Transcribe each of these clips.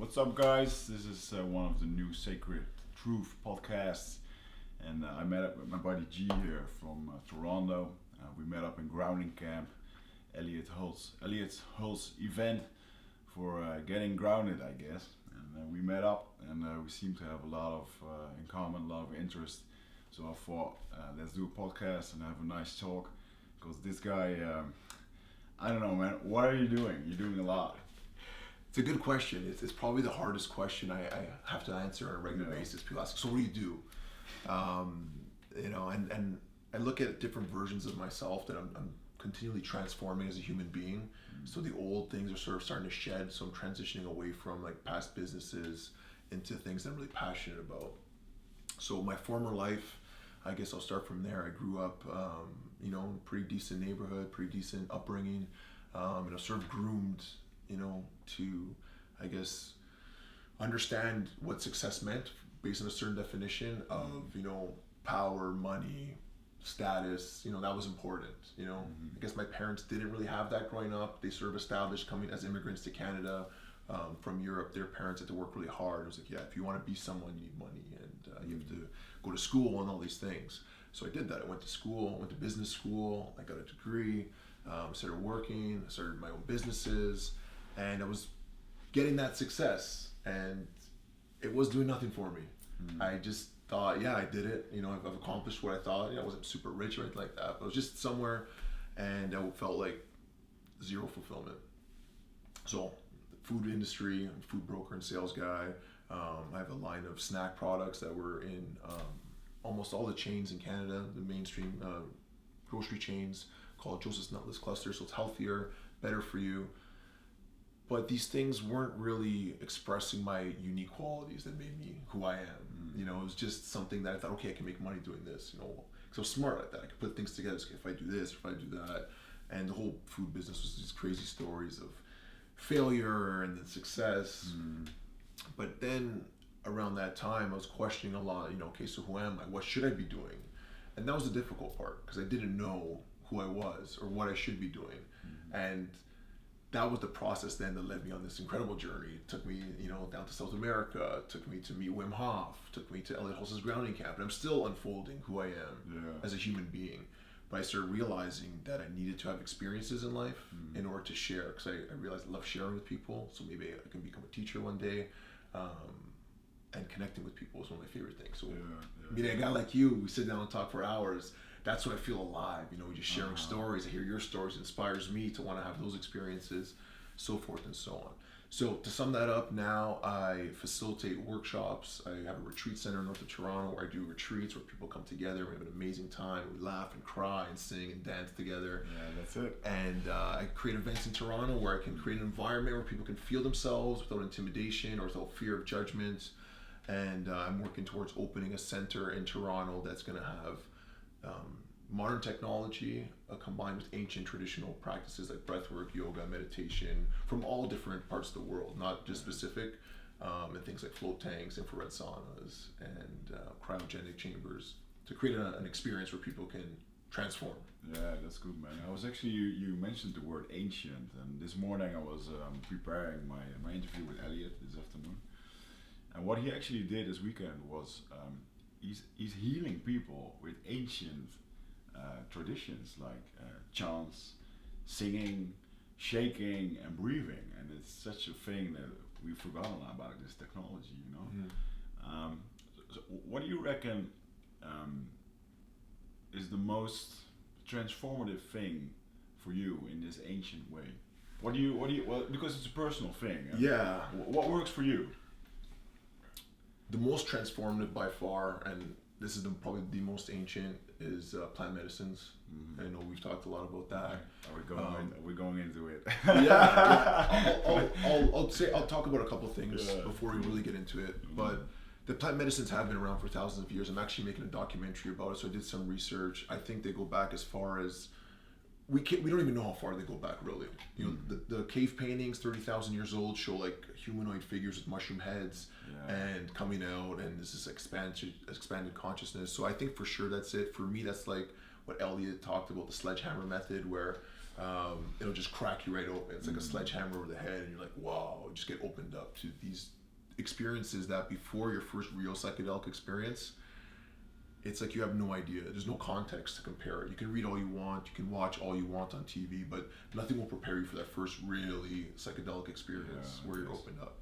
What's up, guys? This is one of the new Sacred Truth podcasts, and I met up with my buddy G here from Toronto. We met up in grounding camp, Elliot Hull's event for getting grounded, I guess. And we met up, and we seem to have a lot of in common, a lot of interest. So I thought, let's do a podcast and have a nice talk, because this guy, I don't know, man. What are you doing? You're doing a lot. It's a good question. It's probably the hardest question I have to answer on a regular basis. People ask, so what do you do? And I look at different versions of myself that I'm continually transforming as a human being. So the old things are sort of starting to shed. So I'm transitioning away from like past businesses into things that I'm really passionate about. So my former life, I guess I'll start from there. I grew up, in a pretty decent neighborhood, pretty decent upbringing, sort of groomed, to, I guess, understand what success meant based on a certain definition of, power, money, status, that was important, I guess my parents didn't really have that growing up. They sort of established coming as immigrants to Canada from Europe. Their parents had to work really hard. It was like, if you want to be someone, you need money, and you have to go to school and all these things. So I did that. I went to school, went to business school, I got a degree, started working, started my own businesses, and I was getting that success, and it was doing nothing for me. I just thought, I did it. I've accomplished what I thought. I wasn't super rich or anything like that, but I was just somewhere, and I felt like zero fulfillment. So, the food industry, I'm a food broker and sales guy. I have a line of snack products that were in almost all the chains in Canada, the mainstream grocery chains, called Joseph's Nutless Cluster. So it's healthier, better for you. But these things weren't really expressing my unique qualities that made me who I am. It was just something that I thought, okay, I can make money doing this. Because I was smart at that. I could put things together. So if I do this, if I do that, and the whole food business was these crazy stories of failure and then success. But then around that time, I was questioning a lot. Okay, so who am I? What should I be doing? And that was the difficult part, because I didn't know who I was or what I should be doing. And that was the process then that led me on this incredible journey. It took me, down to South America. It took me to meet Wim Hof. It took me to Elliot Hulse's grounding camp. And I'm still unfolding who I am as a human being. But I started realizing that I needed to have experiences in life in order to share. Because I realized I love sharing with people. So maybe I can become a teacher one day. And connecting with people is one of my favorite things. So meeting a guy like you, we sit down and talk for hours. That's when I feel alive, just sharing stories. I hear your stories, it inspires me to want to have those experiences, so forth and so on. So to sum that up, now I facilitate workshops. I have a retreat center north of Toronto where I do retreats where people come together. We have an amazing time. We laugh and cry and sing and dance together. Yeah, that's it. And I create events in Toronto where I can create an environment where people can feel themselves without intimidation or without fear of judgment. And I'm working towards opening a center in Toronto that's going to have modern technology combined with ancient traditional practices like breathwork, yoga, meditation from all different parts of the world, not just specific, and things like float tanks, infrared saunas, and cryogenic chambers to create an experience where people can transform. Yeah, that's good, man. I was actually, you mentioned the word ancient, and this morning I was preparing my interview with Elliot this afternoon. And what he actually did this weekend was he's healing people with ancient traditions like chants, singing, shaking, and breathing. And it's such a thing that we've forgotten about this technology, So what do you reckon is the most transformative thing for you in this ancient way? Well, because it's a personal thing. Yeah. What works for you? The most transformative by far, and this is probably the most ancient, is plant medicines. I know we've talked a lot about that. Are we going into it? I'll talk about a couple things before we really get into it. But the plant medicines have been around for thousands of years. I'm actually making a documentary about it, so I did some research. I think they go back as far as we don't even know how far they go back, really. The cave paintings, 30,000 years old, show like humanoid figures with mushroom heads and coming out, and this is expanded consciousness. So I think for sure that's it. For me, that's like what Elliot talked about, the sledgehammer method, where it'll just crack you right open. It's like a sledgehammer over the head, and you're like, wow, you just get opened up to these experiences that before your first real psychedelic experience, it's like you have no idea. There's no context to compare it. You can read all you want, you can watch all you want on TV, but nothing will prepare you for that first really psychedelic experience where you're opened up.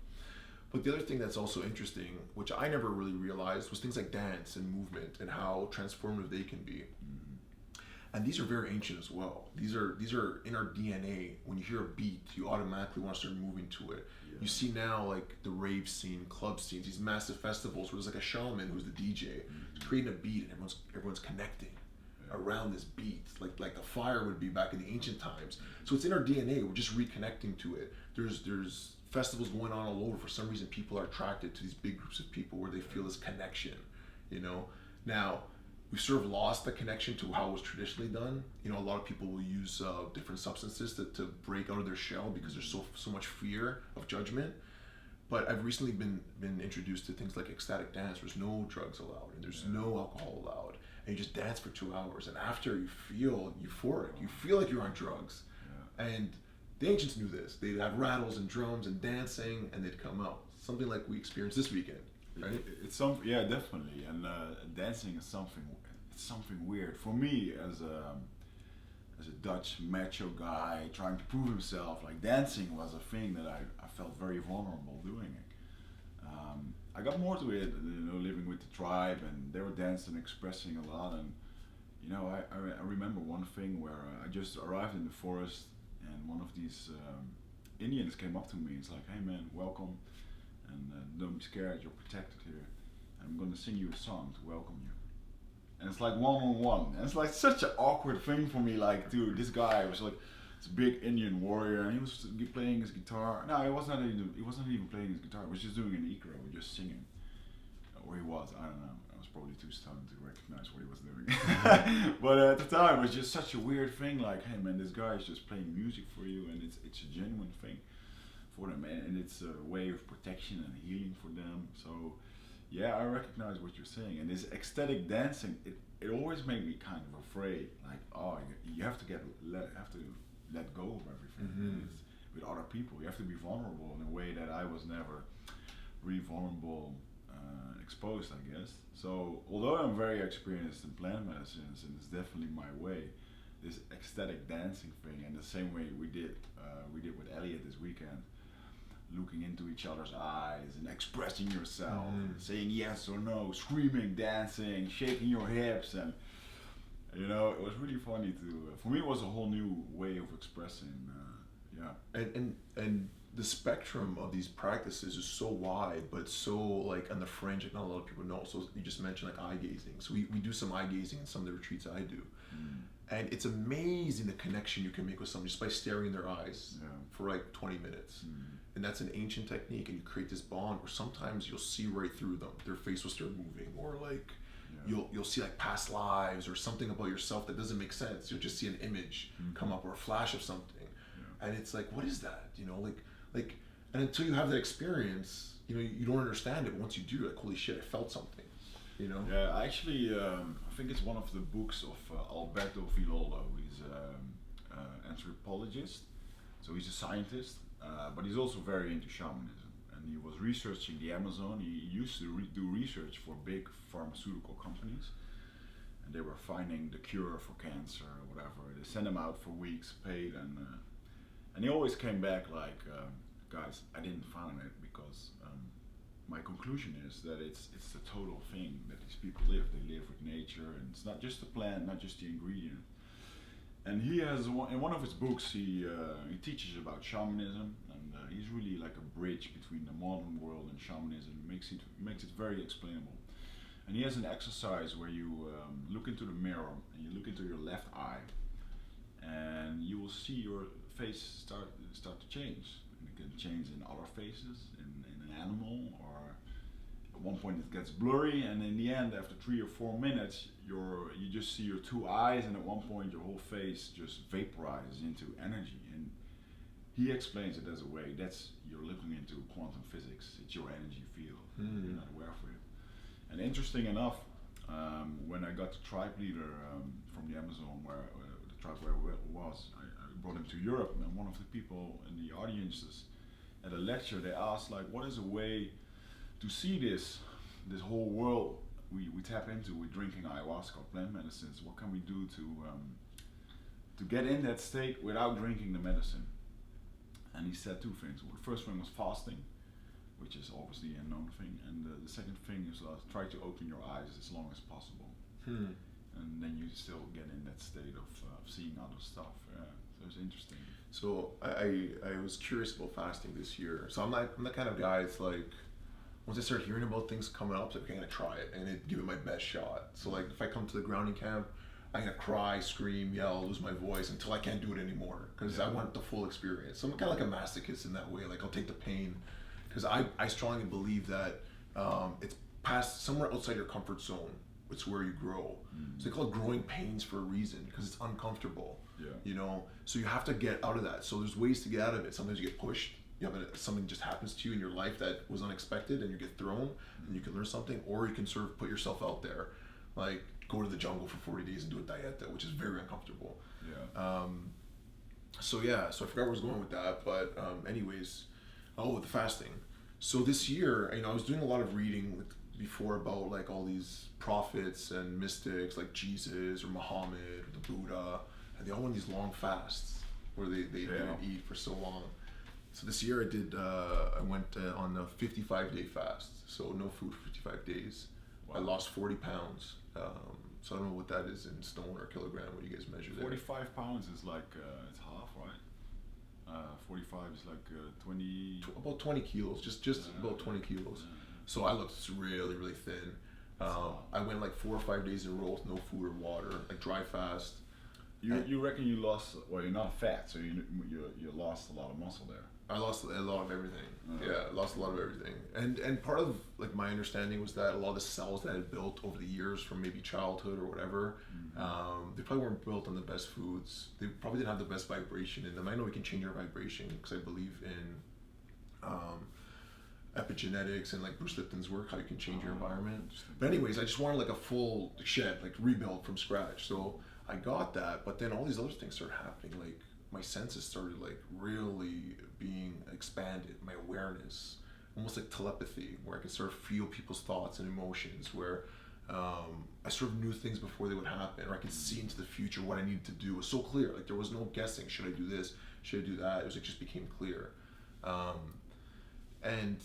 But the other thing that's also interesting, which I never really realized, was things like dance and movement and how transformative they can be. And these are very ancient as well. These are in our DNA. When you hear a beat, you automatically want to start moving to it. Yeah. You see now like the rave scene, club scenes, these massive festivals where there's like a shaman who's the DJ, creating a beat, and everyone's connecting around this beat, like the fire would be back in the ancient times. So it's in our DNA. We're just reconnecting to it. There's festivals going on all over. For some reason, people are attracted to these big groups of people where they feel this connection. Now. We sort of lost the connection to how it was traditionally done. A lot of people will use different substances to break out of their shell because there's so much fear of judgment. But I've recently been introduced to things like ecstatic dance. There's no drugs allowed, and there's no alcohol allowed, and you just dance for 2 hours. And after, you feel euphoric. You feel like you're on drugs. Yeah. And the ancients knew this. They'd have rattles and drums and dancing, and they'd come out. Something like we experienced this weekend. Right? It's definitely, and dancing is something weird for me as a Dutch macho guy trying to prove himself. Like, dancing was a thing that I felt very vulnerable doing it. I got more to it, living with the tribe, and they were dancing, expressing a lot, and I remember one thing where I just arrived in the forest, and one of these Indians came up to me. It's like, hey man, welcome. And don't be scared, you're protected here. I'm gonna sing you a song to welcome you. And it's like one-on-one. And it's like such an awkward thing for me. Like, dude, this guy was like this big Indian warrior, and he was playing his guitar. No, he wasn't even playing his guitar. He was just doing an ikro, just singing. Or he was, I don't know. I was probably too stoned to recognize what he was doing. But at the time, it was just such a weird thing. Like, hey man, this guy is just playing music for you, and it's a genuine thing for them, and it's a way of protection and healing for them. So yeah, I recognize what you're saying, and this ecstatic dancing, it always made me kind of afraid. Like, oh, you have to let go of everything. It's with other people. You have to be vulnerable in a way that I was never really vulnerable, exposed, I guess. So although I'm very experienced in plant medicines, and it's definitely my way, this ecstatic dancing thing, and the same way we did with Elliot this weekend, looking into each other's eyes and expressing yourself, saying yes or no, screaming, dancing, shaking your hips, and it was really funny to. For me, it was a whole new way of expressing. And the spectrum of these practices is so wide, but so like on the fringe. Like, not a lot of people know. So you just mentioned like eye gazing. So we do some eye gazing in some of the retreats I do. And it's amazing the connection you can make with someone just by staring in their eyes for like 20 minutes. And that's an ancient technique, and you create this bond where sometimes you'll see right through them. Their face will start moving, or like you'll see like past lives or something about yourself that doesn't make sense. You'll just see an image come up or a flash of something, and it's like, what is that? Like, and until you have that experience, you don't understand it. But once you do, like, holy shit, I felt something. Yeah, actually, I think it's one of the books of Alberto Villoldo. He's an anthropologist, so he's a scientist, but he's also very into shamanism. And he was researching the Amazon. He used to do research for big pharmaceutical companies, and they were finding the cure for cancer or whatever. They sent him out for weeks, paid, and he always came back like, guys, I didn't find it because. My conclusion is that it's the total thing that these people live. They live with nature, and it's not just the plant, not just the ingredient. And he has in one of his books, he teaches about shamanism, and he's really like a bridge between the modern world and shamanism. Makes it very explainable. And he has an exercise where you look into the mirror and you look into your left eye, and you will see your face start to change. And it can change in other faces, in an animal, or at one point it gets blurry, and in the end, after 3 or 4 minutes, you just see your two eyes, and at one point your whole face just vaporizes into energy. And he explains it as a way that's you're looking into quantum physics. It's your energy field. You're not aware of it. And interesting enough, when I got the tribe leader from the Amazon, where the track where it was. I brought him to Europe, and one of the people in the audiences at a lecture, they asked like, what is a way to see this whole world we tap into with drinking ayahuasca or plant medicines? What can we do to get in that state without drinking the medicine? And he said two things. Well, the first thing was fasting, which is obviously a known thing, and the second thing is try to open your eyes as long as possible, and then you still get in that state of seeing other stuff. So it's interesting. So I was curious about fasting this year. So I'm the kind of guy that's like, once I start hearing about things coming up, it's like, okay, I'm gonna try it and give it my best shot. So like if I come to the grounding camp, I'm gonna cry, scream, yell, lose my voice until I can't do it anymore because I want the full experience. So I'm kind of like a masochist in that way. Like I'll take the pain because I strongly believe that it's past somewhere outside your comfort zone. It's where you grow. So they call it growing pains for a reason because it's uncomfortable. Yeah. You know, so you have to get out of that. So there's ways to get out of it. Sometimes you get pushed. You have something just happens to you in your life that was unexpected, and you get thrown, and you can learn something, or you can sort of put yourself out there, like go to the jungle for 40 days and do a dieta, which is very uncomfortable. Yeah. So I forgot where I was going with that, but anyways, with the fasting. So this year, I was doing a lot of reading before about like all these prophets and mystics like Jesus or Muhammad or the Buddha, and they all went these long fasts where they didn't eat for so long. So this year I went on a 55-day fast, so no food for 55 days. Wow. I lost 40 pounds. So I don't know what that is in stone or kilogram when you guys measure that. 45 pounds is like, it's half, right? 45 is like 20... About 20 kilos, just about 20 kilos. Yeah. So I looked really, really thin. I went like 4 or 5 days in a row with no food or water, like dry fast. You reckon you lost, well, you're not fat, so you lost a lot of muscle there. I lost a lot of everything. Yeah, I lost a lot of everything. And part of like my understanding was that a lot of the cells that I had built over the years from maybe childhood or whatever, they probably weren't built on the best foods. They probably didn't have the best vibration in them. I know we can change our vibration because I believe in epigenetics and like Bruce Lipton's work, how you can change your environment. But anyways, I just wanted like a full shed, like rebuild from scratch. So I got that, but then all these other things started happening. Like my senses started like really being expanded, my awareness, almost like telepathy, where I could sort of feel people's thoughts and emotions, where I sort of knew things before they would happen, or I could see into the future what I needed to do. It was so clear, like there was no guessing, should I do this, should I do that? It was like just became clear. And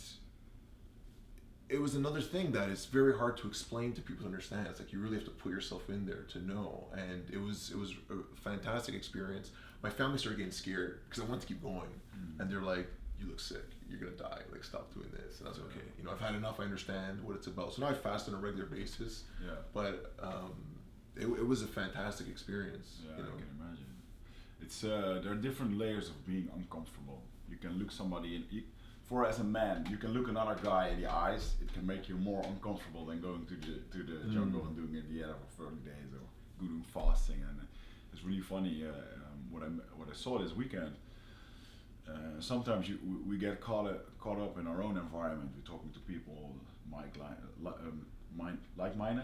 it was another thing that it's very hard to explain to people to understand. It's like you really have to put yourself in there to know. And it was a fantastic experience. My family started getting scared because I wanted to keep going, and they're like, "You look sick. You're gonna die. Like, stop doing this." And I was like, "Okay, I've had enough. I understand what it's about." So now I fast on a regular basis. Yeah. But it was a fantastic experience. Yeah, I can imagine. It's there are different layers of being uncomfortable. You can look somebody in. As a man, you can look another guy in the eyes. It can make you more uncomfortable than going to the jungle and doing a dieta for 30 days or doing fasting. And it's really funny what I saw this weekend. Sometimes we get caught up in our own environment. We're talking to people, like-minded.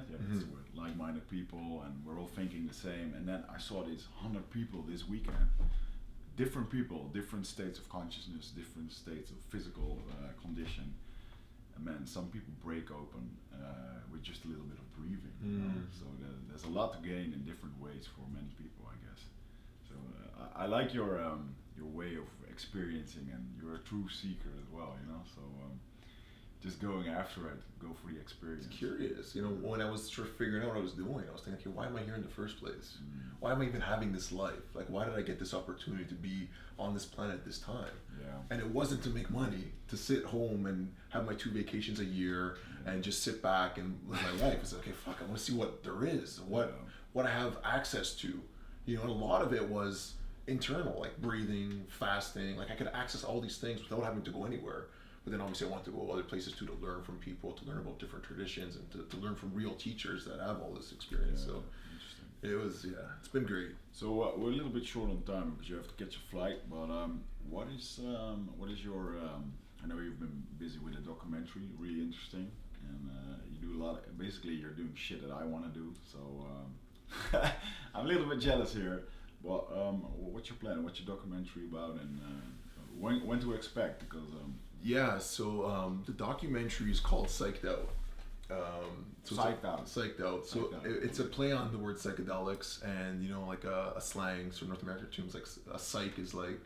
Yeah, that's the word. Like-minded people, and we're all thinking the same. And then I saw these 100 people this weekend. Different people, different states of consciousness, different states of physical condition. And man, some people break open with just a little bit of breathing. So there's a lot to gain in different ways for many people, I guess. So I like your way of experiencing, and you're a true seeker as well. So just going after it, go for the experience. It's curious, when I was sort of figuring out what I was doing, I was thinking, okay, why am I here in the first place? Why am I even having this life? Like, why did I get this opportunity to be on this planet at this time? Yeah. And it wasn't to make money, to sit home and have my 2 vacations a year and just sit back and live my life. It's like, okay, fuck, I want to see what there is, what I have access to. And a lot of it was internal, like breathing, fasting. Like I could access all these things without having to go anywhere. But then obviously I want to go other places too, to learn from people, to learn about different traditions, and to learn from real teachers that have all this experience. So it was, it's been great. So we're a little bit short on time because you have to catch a flight. But what is your? I know you've been busy with a documentary, really interesting, and you do a lot. Basically, you're doing shit that I want to do. So I'm a little bit jealous here. Well, what's your plan? What's your documentary about, and when to expect? Because Yeah, so the documentary is called Psyched Out. Psyched Out. Psyched Out. So Psyched Out. it's a play on the word psychedelics, and like a slang, sort of North American terms, like a psych is like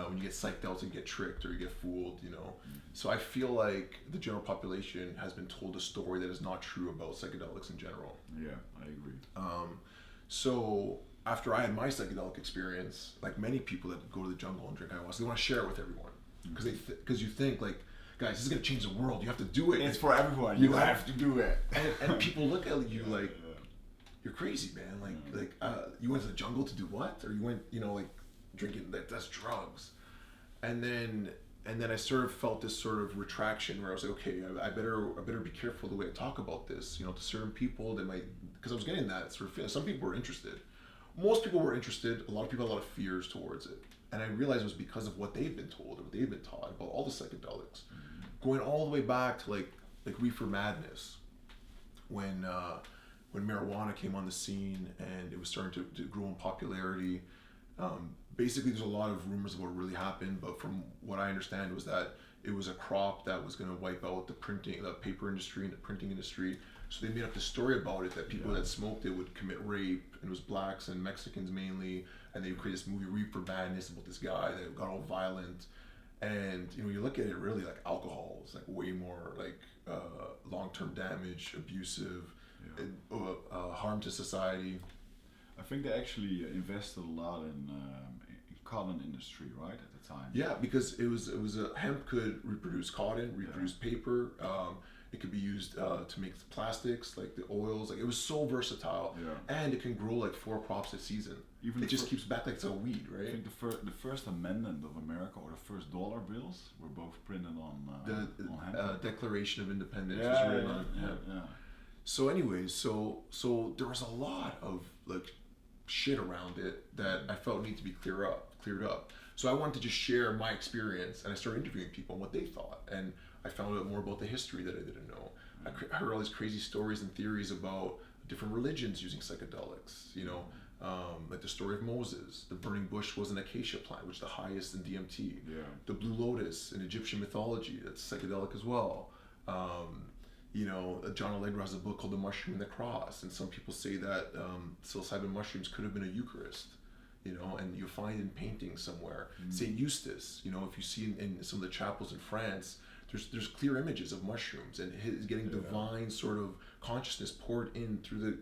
when you get psyched out, so you get tricked or you get fooled. So I feel like the general population has been told a story that is not true about psychedelics in general. Yeah, I agree. So after I had my psychedelic experience, like many people that go to the jungle and drink ayahuasca, they want to share it with everyone because because you think like, guys, this is gonna change the world. You have to do it. It's for everyone. You have to do it. And people look at you like you're crazy, man. Like you went to the jungle to do what? Or you went, like drinking, that's drugs. And then I sort of felt this sort of retraction where I was like, okay, I better be careful the way I talk about this. To certain people that might, because I was getting that sort of feeling. Some people were interested. Most people were interested. A lot of people had a lot of fears towards it. And I realized it was because of what they've been told or what they've been taught about all the psychedelics. Going all the way back to like reefer madness, when marijuana came on the scene and it was starting to grow in popularity. Basically, there's a lot of rumors of what really happened, but from what I understand was that it was a crop that was going to wipe out the paper industry and the printing industry. So they made up this story about it that people that smoked it would commit rape, and it was blacks and Mexicans mainly, and they would create this movie Reefer Madness about this guy that got all violent. And you look at it, really, like alcohol is like way more like long-term damage, abusive, harm to society. I think they actually invested a lot in cotton industry, right, at the time. Yeah, because it was hemp could reproduce cotton, reproduce paper. It could be used to make plastics, like the oils. Like it was so versatile, and it can grow like 4 crops a season. It just keeps back like it's a weed, right? I think the first amendment of America, or the first dollar bills, were both printed on hemp. Declaration of Independence was written on. Yeah. So anyways, so there was a lot of like shit around it that I felt needed to be cleared up. So I wanted to just share my experience, and I started interviewing people and what they thought, and I found out more about the history that I didn't know. I heard all these crazy stories and theories about different religions using psychedelics. Like the story of Moses. The burning bush was an acacia plant, which is the highest in DMT. The blue lotus in Egyptian mythology, that's psychedelic as well. John Allegra has a book called The Mushroom and the Cross, and some people say that psilocybin mushrooms could have been a Eucharist, and you find in paintings somewhere. Saint Eustace, if you see in some of the chapels in France, there's clear images of mushrooms and his getting divine sort of consciousness poured in through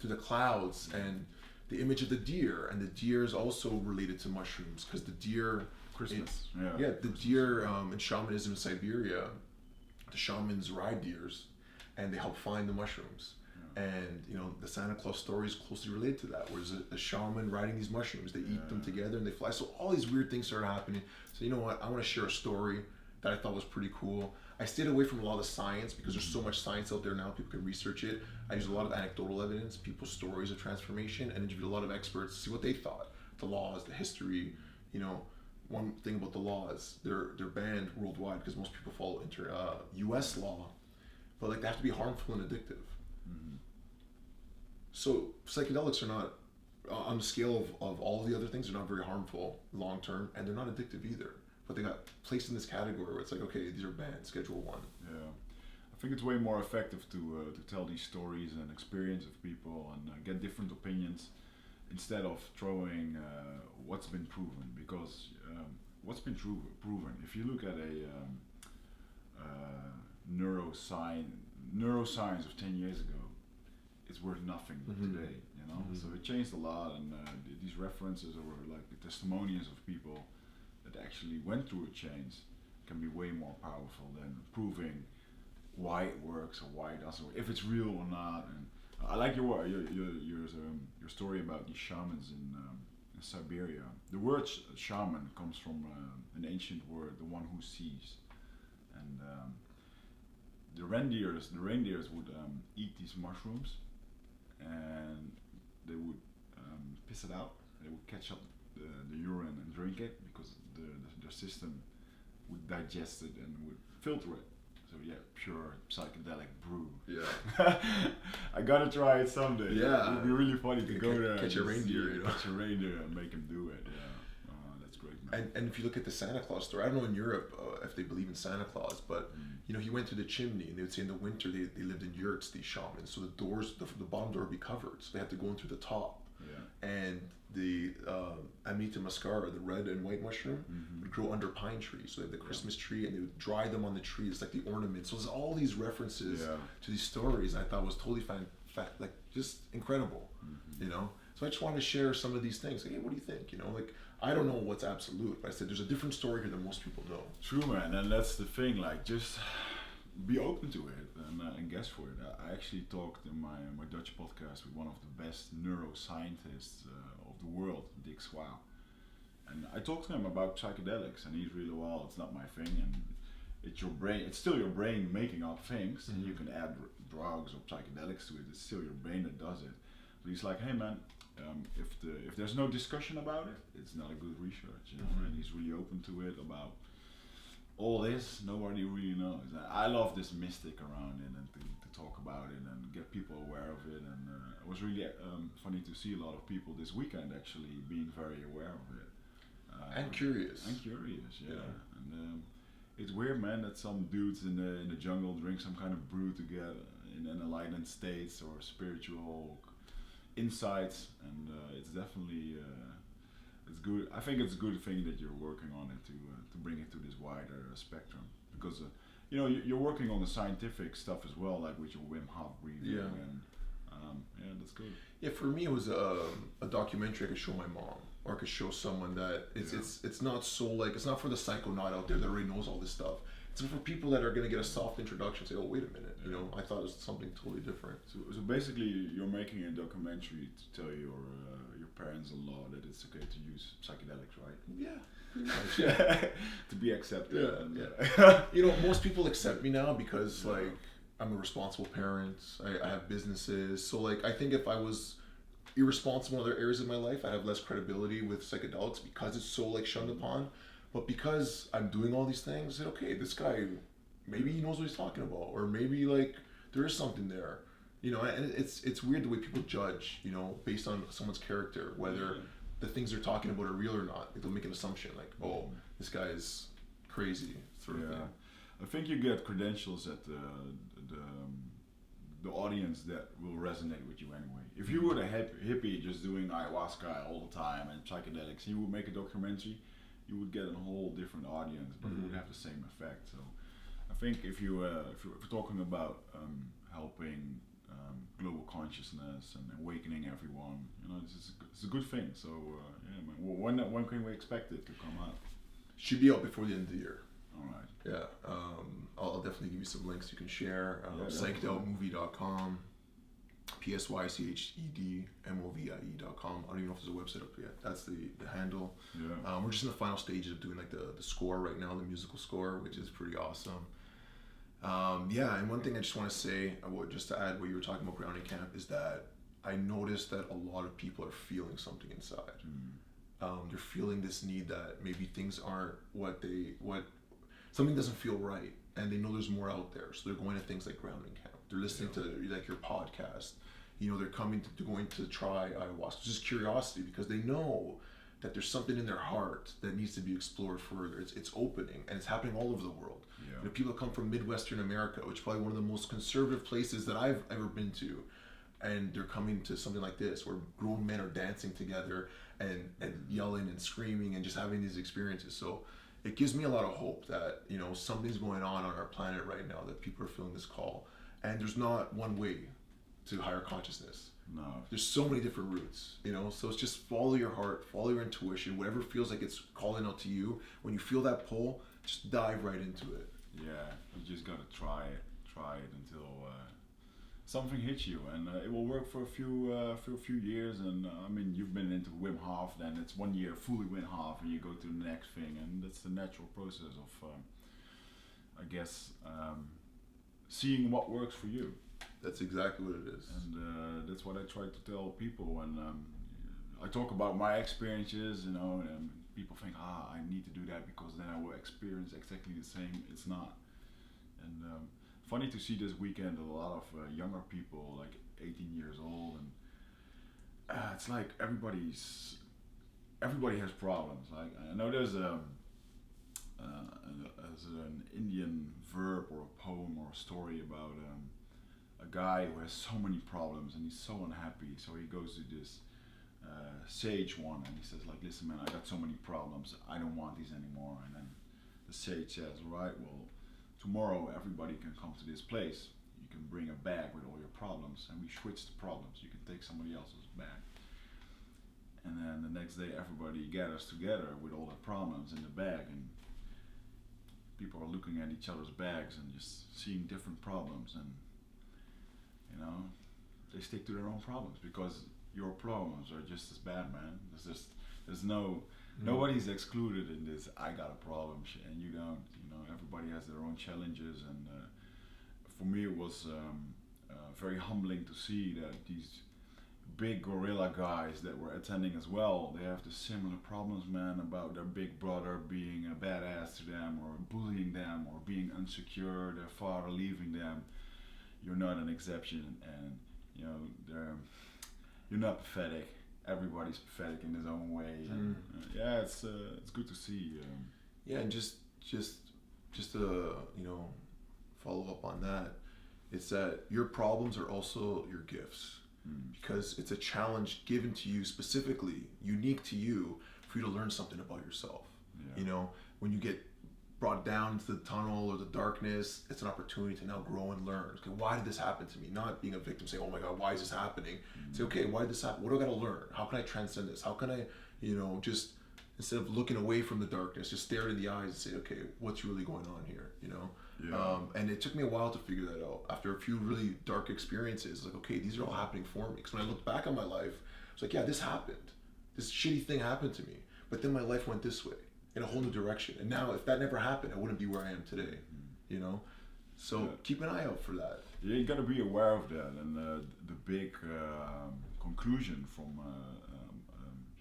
the clouds, and the image of the deer, and the deer is also related to mushrooms because the deer, Christmas. The deer in shamanism in Siberia. The shamans ride deers, and they help find the mushrooms. And the Santa Claus story is closely related to that, where there's a shaman riding these mushrooms. They eat them together and they fly. So all these weird things started happening. So you know what? I want to share a story that I thought was pretty cool. I stayed away from a lot of science because there's so much science out there now. People can research it. I used a lot of anecdotal evidence, people's stories of transformation, and interviewed a lot of experts to see what they thought. The laws, the history. One thing about the laws, they're banned worldwide because most people follow U.S. law, but like they have to be harmful and addictive. So psychedelics are not, on the scale of all the other things, they're not very harmful long term, and they're not addictive either. But they got placed in this category where it's like, okay, these are banned, Schedule 1. Yeah, I think it's way more effective to tell these stories and experience of people and get different opinions, instead of throwing what's been proven, because what's been proven, if you look at a neuroscience of 10 years ago, it's worth nothing today, so it changed a lot, and these references or like the testimonials of people that actually went through a change can be way more powerful than proving why it works or why it doesn't work, if it's real or not. And I like your story about these shamans in Siberia. The word shaman comes from an ancient word, the one who sees. And the reindeers would eat these mushrooms, and they would piss it out. They would catch up the urine and drink it, because their system would digest it and would filter it. So pure psychedelic brew. Yeah. I gotta try it someday. Yeah. It would be really funny to go there. Catch a reindeer, you know. Catch a reindeer and make him do it. Yeah. That's great, man. And if you look at the Santa Claus story, I don't know in Europe if they believe in Santa Claus, but you know, he went through the chimney, and they would say in the winter they lived in yurts, these shamans. So the doors, the bottom door would be covered, so they had to go in through the top. Yeah. And the Amita muscara, the red and white mushroom, would grow under pine trees. So they had the Christmas tree, and they would dry them on the trees like the ornaments. So there's all these references to these stories, and I thought was totally like just incredible, you know. So I just wanted to share some of these things. Like, hey, what do you think? You know, like I don't know what's absolute, but I said there's a different story here than most people know. True, man, and that's the thing. Like, just be open to it and guess for it. I actually talked in my Dutch podcast with one of the best neuroscientists of the world, Dick Swau, and I talked to him about psychedelics, and he's really, well, it's not my thing, and it's your brain. It's still your brain making up things, and you can add drugs or psychedelics to it. It's still your brain that does it. But he's like, hey, man. If there's no discussion about it, it's not a good research, you know. And he's really open to it about all this. Nobody really knows. I love this mystic around it, and to talk about it and get people aware of it. And it was really funny to see a lot of people this weekend actually being very aware of it And curious. Yeah. And it's weird, man, that some dudes in the jungle drink some kind of brew together in enlightened states or spiritual insights, and it's definitely it's good. I think it's a good thing that you're working on it to bring it to this wider spectrum, because you know, you're working on the scientific stuff as well, like with your Wim Hof breathing, and that's good. Yeah, for me it was a documentary I could show my mom, or I could show someone that it's not so, like, it's not for the psychonaut out there that already knows all this stuff. It's for people that are going to get a soft introduction, say, oh, wait a minute, you know, I thought it was something totally different. So basically, you're making a documentary to tell your parents-in-law that it's okay to use psychedelics, right? Yeah, pretty much. To be accepted. You know, most people accept me now because, like, I'm a responsible parent. I have businesses. So, like, I think if I was irresponsible in other areas of my life, I'd have less credibility with psychedelics because it's so, like, shunned upon. But because I'm doing all these things, I said, okay, this guy, maybe he knows what he's talking about, or maybe, like, there is something there, you know. And it's weird the way people judge, you know, based on someone's character, whether the things they're talking about are real or not. Like, they'll make an assumption, like, oh, this guy is crazy, sort of thing. I think you get credentials at the audience that will resonate with you anyway. If you were a hippie just doing ayahuasca all the time and psychedelics, you would make a documentary, you would get a whole different audience, but it would have the same effect. So I think if you're talking about helping global consciousness and awakening everyone, you know, it's a good thing. So man, when can we expect it to come out? Should be out before the end of the year. All right. Yeah, I'll definitely give you some links you can share. Psychedelicmovie.com, PSYCHEDMOVIE.com. I don't even know if there's a website up yet. That's the handle. Yeah. We're just in the final stages of doing, like, the score right now, the musical score, which is pretty awesome. And one thing I just want to say, just to add what you were talking about grounding camp, is that I noticed that a lot of people are feeling something inside. They're feeling this need that maybe things aren't something doesn't feel right, and they know there's more out there, so they're going to things like grounding camp. They're listening to, like, your podcast. You know, they're going to try ayahuasca, just curiosity, because they know that there's something in their heart that needs to be explored further. It's opening, and it's happening all over the world. You know, people come from Midwestern America, which is probably one of the most conservative places that I've ever been to, and they're coming to something like this where grown men are dancing together and yelling and screaming and just having these experiences. So it gives me a lot of hope that, you know, something's going on our planet right now, that people are feeling this call, and there's not one way to higher consciousness. No. There's so many different routes, you know. So it's just follow your heart, follow your intuition, whatever feels like it's calling out to you. When you feel that pull, just dive right into it. Yeah, you just gotta try it until something hits you, and it will work for a few years. And I mean, you've been into Wim Hof, then it's 1 year fully Wim Hof, and you go to the next thing, and that's the natural process of, I guess, seeing what works for you. That's exactly what it is. And that's what I try to tell people. And I talk about my experiences, you know, and people think, I need to do that because then I will experience exactly the same. It's not. And funny to see this weekend a lot of younger people, like 18 years old, and it's like everybody has problems. Like I know there's an Indian verb or a poem or a story about a guy who has so many problems and he's so unhappy. So he goes to this sage one and he says like, listen man, I got so many problems, I don't want these anymore. And then the sage says, right, well, tomorrow everybody can come to this place. You can bring a bag with all your problems and we switch the problems. You can take somebody else's bag. And then the next day everybody gathers together with all their problems in the bag, and people are looking at each other's bags and just seeing different problems, and you know, they stick to their own problems because your problems are just as bad, man. Nobody's excluded in this I got a problem shit and you don't. You know, everybody has their own challenges, and for me it was very humbling to see that these big gorilla guys that were attending as well, they have the similar problems, man, about their big brother being a badass to them or bullying them or being insecure, their father leaving them. You're not an exception, and you know, you're not pathetic. Everybody's pathetic in his own way. And, yeah, it's good to see. Yeah, and just to follow up on that, it's that your problems are also your gifts. Because it's a challenge given to you specifically, unique to you, for you to learn something about yourself. Yeah. You know, when you get brought down to the tunnel or the darkness, it's an opportunity to now grow and learn. Okay, why did this happen to me? Not being a victim, saying, oh my God, why is this happening? Say, okay, why did this happen? What do I got to learn? How can I transcend this? How can I, just instead of looking away from the darkness, just stare in the eyes and say, okay, what's really going on here? Yeah. And it took me a while to figure that out. After a few really dark experiences, like, okay, these are all happening for me. Because when I looked back on my life, I was like, yeah, this happened. This shitty thing happened to me. But then my life went this way, in a whole new direction. And now, if that never happened, I wouldn't be where I am today. So keep an eye out for that. Yeah, you got to be aware of that. And the big conclusion from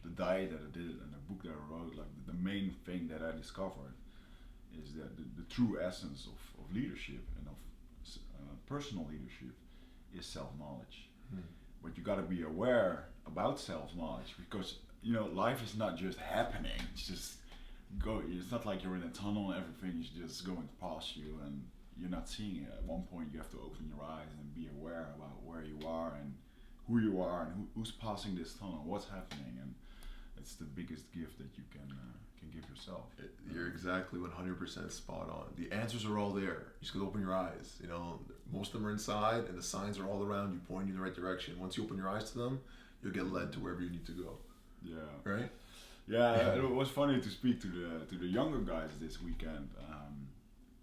the diet that I did and the book that I wrote, like the main thing that I discovered is that the true essence of leadership and of personal leadership is self-knowledge. But you got to be aware about self-knowledge, because life is not just happening. It's not like you're in a tunnel and everything is just going past you and you're not seeing it. At one point you have to open your eyes and be aware about where you are and who you are and who's passing this tunnel, what's happening. And it's the biggest gift that you can give yourself. You're exactly 100% spot on. The answers are all there. You just gotta open your eyes. Most of them are inside, and the signs are all around you, pointing you in the right direction. Once you open your eyes to them, you'll get led to wherever you need to go. Yeah. Right? Yeah. It was funny to speak to the younger guys this weekend,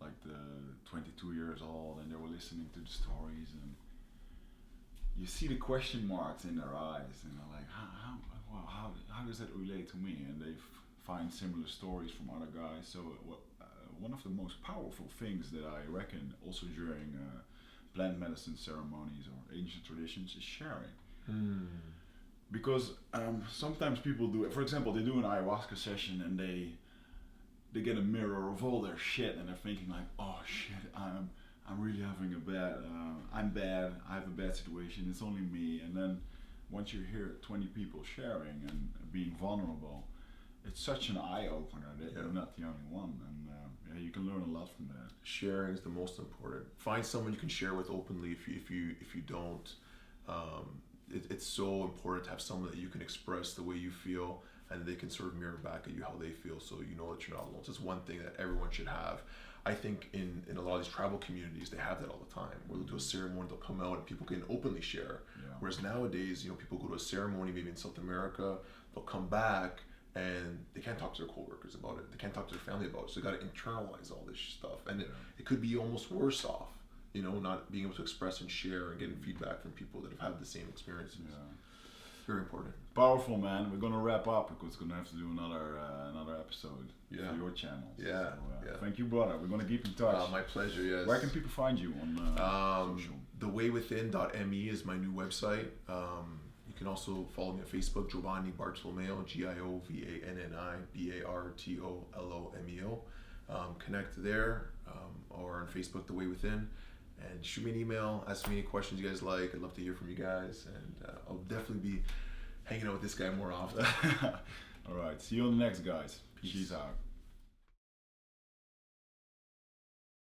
like the 22 years old, and they were listening to the stories, and you see the question marks in their eyes, and they're like, how does that relate to me? And they find similar stories from other guys. So one of the most powerful things that I reckon also during plant medicine ceremonies or ancient traditions is sharing. Because sometimes people do it. For example, they do an ayahuasca session and they get a mirror of all their shit and they're thinking like, oh shit, I'm really having I'm bad, I have a bad situation, it's only me. And then once you hear 20 people sharing and being vulnerable, it's such an eye-opener that you're not the only one, and you can learn a lot from that. Sharing is the most important. Find someone you can share with openly. If you don't, it's so important to have someone that you can express the way you feel, and they can sort of mirror back at you how they feel, so you know that you're not alone. So it's one thing that everyone should have. I think in a lot of these tribal communities, they have that all the time. Where they'll do a ceremony, they'll come out and people can openly share. Yeah. Whereas nowadays, people go to a ceremony, maybe in South America, they'll come back and they can't talk to their coworkers about it. They can't talk to their family about it. So they got to internalize all this stuff, and it could be almost worse off. Not being able to express and share and getting feedback from people that have had the same experiences. Yeah. Very important. Powerful, man. We're gonna wrap up because we're gonna have to do another episode for your channel. Yeah. So, thank you, brother. We're gonna keep in touch. My pleasure. Yes. Where can people find you on social? Thewaywithin.me is my new website. You can also follow me on Facebook, Giovanni Bartolomeo, GIOVANNI BARTOLOMEO. Connect there, or on Facebook, The Way Within. And shoot me an email, ask me any questions you guys like. I'd love to hear from you guys, and I'll definitely be hanging out with this guy more often. All right, see you on the next, guys. Peace. Peace out.